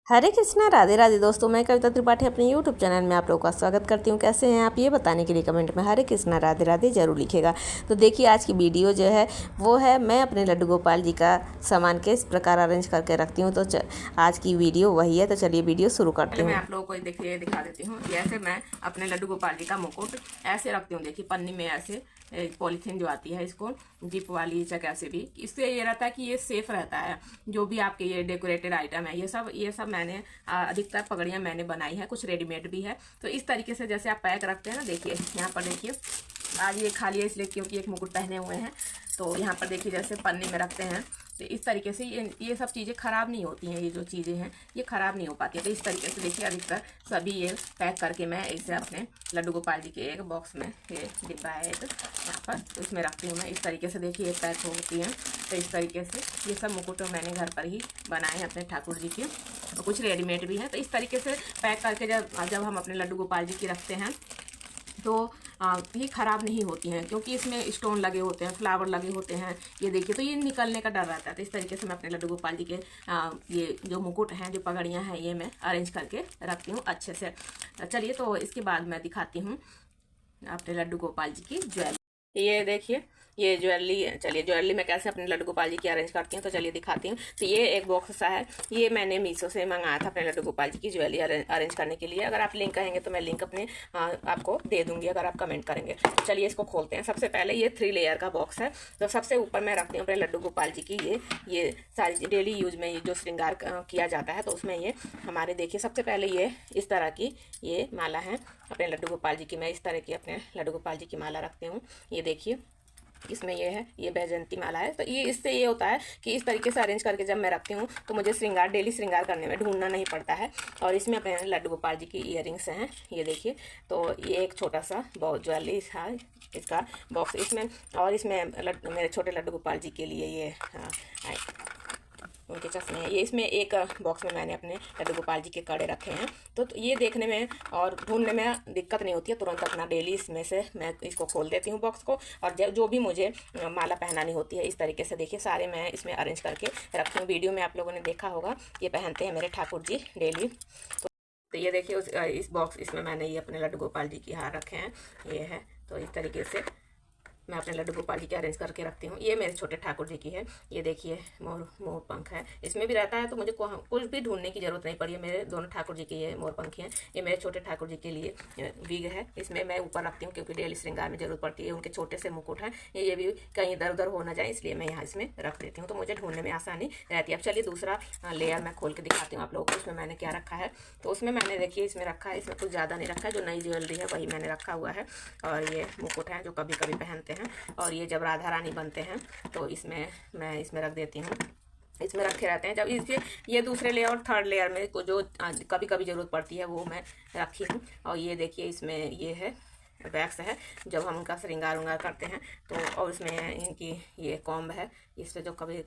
हरे कृष्णा, राधे राधे दोस्तों। मैं कविता त्रिपाठी अपने YouTube चैनल में आप लोगों का स्वागत करती हूँ। कैसे हैं आप, ये बताने के लिए कमेंट में हरे कृष्णा राधे राधे जरूर लिखेगा। तो देखिए, आज की वीडियो जो है वो है मैं अपने लड्डू गोपाल जी का सामान किस प्रकार अरेंज करके रखती हूँ। तो आज की वीडियो वही है। तो चलिए वीडियो शुरू करती हूँ। मैं आप लोगों को देखिए दिखा देती हूँ। ऐसे मैं अपने लड्डू गोपाल जी का मुकुट ऐसे रखती हूँ। देखिए पन्नी में ऐसे पॉलीथीन जो आती है, इसको जिप वाली या कैसे भी, इससे ये रहता है कि ये सेफ रहता है। जो भी आपके ये डेकोरेटेड आइटम है, ये सब मैंने अधिकतर पगड़ियाँ मैंने बनाई है, कुछ रेडीमेड भी है। तो इस तरीके से जैसे आप पैक रखते हैं ना, देखिए यहाँ पर देखिए आज ये खाली है इसलिए क्योंकि एक मुकुट पहने हुए हैं। तो यहाँ पर देखिए जैसे पन्नी में रखते हैं, तो इस तरीके से ये सब चीज़ें ख़राब नहीं होती हैं। ये जो चीज़ें हैं ये ख़राब नहीं हो पाती है। तो इस तरीके से देखिए अधिकतर सभी ये पैक करके मैं इसे अपने लड्डू गोपाल जी के एक बॉक्स में, ये डिब्बा है एक यहाँ पर, तो इसमें रखती हूँ मैं। इस तरीके से देखिए ये पैक होती हैं। तो इस तरीके से ये सब मुकुट मैंने घर पर ही बनाए हैं अपने ठाकुर जी के, और कुछ रेडीमेड भी हैं। तो इस तरीके से पैक करके जब हम अपने लड्डू गोपाल जी की रखते हैं तो ये ख़राब नहीं होती हैं, क्योंकि इसमें स्टोन लगे होते हैं, फ्लावर लगे होते हैं। ये देखिए, तो ये निकलने का डर रहता है। तो इस तरीके से मैं अपने लड्डू गोपाल जी के ये जो मुकुट हैं, जो पगड़ियाँ हैं, ये मैं अरेंज करके रखती हूँ अच्छे से। चलिए, तो इसके बाद मैं दिखाती हूँ अपने लड्डू गोपाल जी की ज्वेलरी। ये देखिए, ये ज्वेलरी, चलिए ज्वेलरी मैं कैसे अपने लड्डू गोपाल जी की अरेंज करती हूँ तो चलिए दिखाती हूँ। तो ये एक बॉक्स सा है, ये मैंने मीशो से मंगाया था अपने लड्डू गोपाल जी की ज्वेलरी अरेंज करने के लिए। अगर आप लिंक कहेंगे तो मैं लिंक अपने आपको दे दूंगी अगर आप कमेंट करेंगे। चलिए इसको खोलते हैं। सबसे पहले ये 3 लेयर का बॉक्स है। तो सबसे ऊपर मैं रखती हूँ अपने लड्डू गोपाल जी की ये सारी डेली यूज में जो श्रृंगार किया जाता है, तो उसमें ये हमारे देखिए सबसे पहले ये इस तरह की ये माला है अपने लड्डू गोपाल जी की। मैं इस तरह की अपने लड्डू गोपाल जी की माला रखती हूँ। ये देखिए, इसमें ये है, ये बैजंती माला है। तो ये इससे ये होता है कि इस तरीके से अरेंज करके जब मैं रखती हूँ तो मुझे श्रृंगार, डेली श्रृंगार करने में ढूंढना नहीं पड़ता है। और इसमें अपने लड्डू गोपाल जी की ईयरिंग्स हैं, ये देखिए। तो ये एक छोटा सा ज्वेलरी था इसका बॉक्स इसमें। और इसमें मेरे छोटे लड्डू गोपाल जी के लिए ये उनके चश्मे हैं। ये इसमें एक बॉक्स में मैंने अपने लड्डू गोपाल जी के कड़े रखे हैं। तो ये देखने में और ढूंढने में दिक्कत नहीं होती है, तुरंत अपना डेली इसमें से मैं इसको खोल देती हूँ बॉक्स को। और जो भी मुझे माला पहनानी होती है, इस तरीके से देखिए सारे मैं इसमें अरेंज करके रखती हूँ। वीडियो में आप लोगों ने देखा होगा, ये पहनते हैं मेरे ठाकुर जी डेली। तो ये देखिए इस बॉक्स, इसमें मैंने ये अपने लड्डू गोपाल जी की हार रखे हैं, ये है। तो इस तरीके से मैं अपने लड्डू गोपाल जी के अरेंज करके रखती हूँ। ये मेरे छोटे ठाकुर जी की है, ये देखिए मोर पंख है इसमें भी रहता है। तो मुझे कुछ भी ढूंढने की जरूरत नहीं पड़ी है। मेरे दोनों ठाकुर जी के ये मोर पंखी हैं। ये मेरे छोटे ठाकुर जी के लिए विग है, इसमें मैं ऊपर रखती हूँ क्योंकि डेली श्रृंगार में जरूरत पड़ती है। उनके छोटे से मुकुट हैं, ये भी कहीं इधर उधर हो ना जाए इसलिए मैं यहाँ इसमें रख देती हूँ, तो मुझे ढूंढने में आसानी रहती है। अब चलिए दूसरा लेयर मैं खोल के दिखाती हूँ आप लोगों को, इसमें मैंने क्या रखा है। तो उसमें मैंने देखिए इसमें रखा है, इसमें कुछ ज़्यादा नहीं रखा है, जो नई ज्वेलरी है वही मैंने रखा हुआ है। और ये मुकुट है जो कभी कभी पहनते हैं। और ये जब राधा रानी बनते हैं तो मैं इसमें रख देती हूँ, इसमें रखे रहते हैं। जब इसके ये दूसरे लेयर और थर्ड लेयर में को जो कभी कभी ज़रूरत पड़ती है वो मैं रखी हूँ। और ये देखिए इसमें ये है वैक्स है, जब हम उनका श्रृंगार उंगार करते हैं तो। और इसमें इनकी ये कॉम्ब है, इससे जो कभी,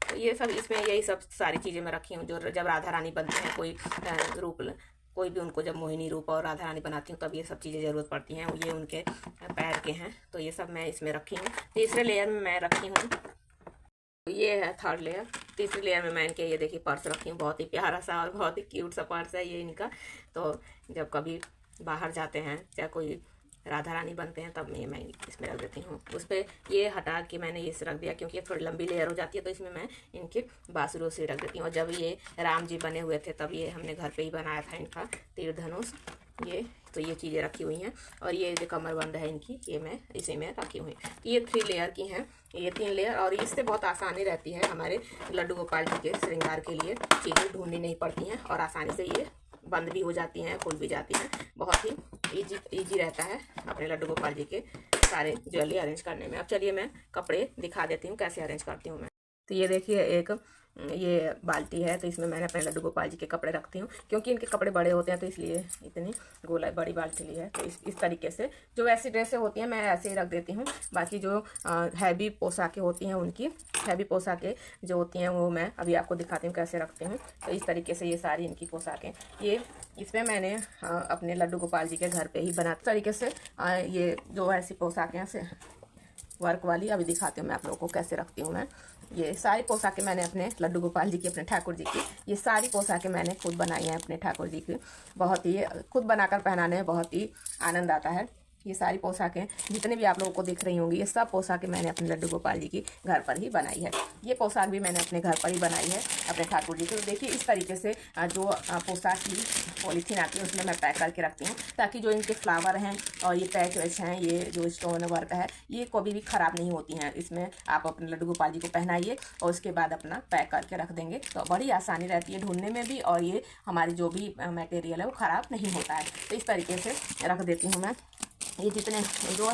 तो ये सब इसमें यही सब सारी चीज़ें मैं रखी हूँ जो जब राधा रानी बनते हैं, कोई भी उनको जब मोहिनी रूप और राधा रानी बनाती हूँ तब ये सब चीज़ें ज़रूरत पड़ती हैं। ये उनके पैर के हैं, तो ये सब मैं इसमें रखी हूँ। तीसरे लेयर में मैं रखी हूँ, ये है थर्ड लेयर। तीसरी लेयर में मैं इनके ये देखिए पर्स रखी हूँ, बहुत ही प्यारा सा और बहुत ही क्यूट सा पर्स है ये इनका। तो जब कभी बाहर जाते हैं या कोई राधा रानी बनते हैं तब मैं इसमें रख देती हूँ। उस पर ये हटा के मैंने ये रख दिया क्योंकि ये थोड़ी लंबी लेयर हो जाती है, तो इसमें मैं इनके बांसुरों से रख देती हूँ। और जब ये राम जी बने हुए थे तब ये हमने घर पे ही बनाया था इनका तीर धनुष, ये तो ये चीज़ें रखी हुई हैं। और ये जो कमरबंद है इनकी, ये मैं इसी में रखी हुई। ये 3 लेयर की हैं, ये 3 लेयर। और इससे बहुत आसानी रहती है हमारे लड्डू गोपाल जी के श्रृंगार के लिए, चीज़ें ढूंढनी नहीं पड़ती हैं और आसानी से ये बंद भी हो जाती हैं, खुल भी जाती हैं। बहुत ही इजी रहता है अपने लड्डू गोपाल जी के सारे ज्वेलरी अरेंज करने में। अब चलिए मैं कपड़े दिखा देती हूँ कैसे अरेंज करती हूँ मैं। तो ये देखिए एक ये बाल्टी है, तो इसमें मैंने अपने लड्डू गोपाल जी के कपड़े रखती हूँ क्योंकि इनके कपड़े बड़े होते हैं, तो इसलिए इतनी गोला बड़ी बाल्टी ली है। तो इस तरीके से जो वैसी ड्रेसें होती हैं मैं ऐसे ही रख देती हूँ। बाकी जो हैवी पोशाकें होती हैं, उनकी हैवी पोशाकें जो होती हैं वो मैं अभी आपको दिखाती हूँ कैसे रखती हूँ। तो इस तरीके से ये सारी इनकी पोशाकें, ये इसमें मैंने अपने लड्डू गोपाल जी के घर पर ही बना तरीके से ये जो ऐसी पोशाकें से वर्क वाली। अभी दिखाती हूँ मैं आप लोगों को कैसे रखती हूँ मैं। ये सारी पोशाकें मैंने अपने लड्डू गोपाल जी की, अपने ठाकुर जी की, ये सारी पोशाकें मैंने खुद बनाई हैं अपने ठाकुर जी की। बहुत ही खुद बनाकर पहनाने में बहुत ही आनंद आता है। ये सारी पोशाकें जितने भी आप लोगों को दिख रही होंगी, ये सब पोशाकें मैंने अपने लड्डू गोपाल जी की घर पर ही बनाई है। ये पोशाक भी मैंने अपने घर पर ही बनाई है अपने ठाकुर जी की। तो देखिए इस तरीके से जो पोशाक की पॉलीथीन आती है उसमें मैं पैक करके रखती हूँ, ताकि जो इनके फ्लावर हैं और ये पैच वैच हैं, ये जो स्टोन वर्क है, ये कभी भी ख़राब नहीं होती हैं। इसमें आप अपने लड्डू गोपाल जी को पहनाइए और उसके बाद अपना पैक करके रख देंगे तो बड़ी आसानी रहती है ढूंढने में भी, और ये हमारी जो भी मटेरियल है वो ख़राब नहीं होता है। तो इस तरीके से रख देती हूँ मैं। ये जितने जो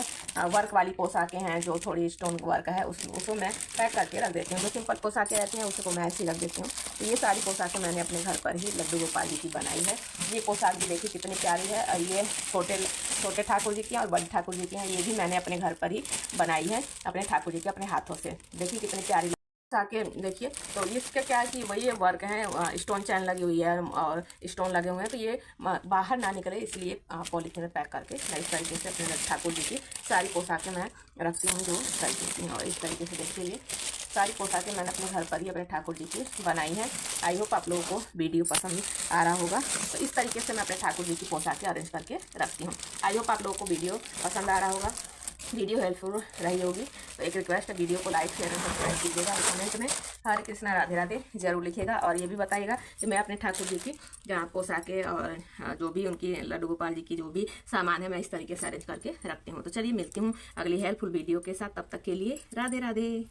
वर्क वाली पोशाकें हैं, जो थोड़ी स्टोन वर्क है, उसको मैं पैक करके रख देती हूँ। जो सिंपल पोशाकें रहती हैं उसको मैं ऐसे ही रख देती हूँ। तो ये सारी पोशाकें मैंने अपने घर पर ही लड्डू गोपाल जी की बनाई है। ये पोशाक भी देखिए कितनी प्यारी है, और ये छोटे ठाकुर जी की हैं और बड़े ठाकुर जी की हैं। ये भी मैंने अपने घर पर ही बनाई है अपने ठाकुर जी के अपने हाथों से। देखिए कितनी प्यारी के देखिए। तो इसका क्या है कि वही वर्क है, स्टोन चैन लगी हुई है और स्टोन लगे हुए हैं, तो ये बाहर ना निकले इसलिए पॉलीथीन में पैक करके मैं इस तरीके से अपने ठाकुर जी की सारी पोशाकें मैं रखती हूँ जो तरीके की। और इस तरीके से देखिए ये सारी पोशाकें मैंने अपने घर पर ही अपने ठाकुर जी की बनाई है। आई होप आप लोगों को वीडियो पसंद आ रहा होगा। तो इस तरीके से मैं अपने ठाकुर जी की पोशाकें अरेंज करके रखती हूँ। आई होप आप लोगों को वीडियो पसंद आ रहा होगा, वीडियो हेल्पफुल रही होगी। तो एक रिक्वेस्ट है, वीडियो को लाइक शेयर और सब्सक्राइब कीजिएगा और कमेंट में हरे कृष्णा राधे राधे जरूर लिखिएगा। और ये भी बताइएगा कि मैं अपने ठाकुर जी की जहाँ पोशाकें और जो भी उनकी लड्डू गोपाल जी की जो भी सामान है मैं इस तरीके से अरेंज करके रखती हूँ। तो चलिए मिलती हूँ अगली हेल्पफुल वीडियो के साथ, तब तक के लिए राधे राधे।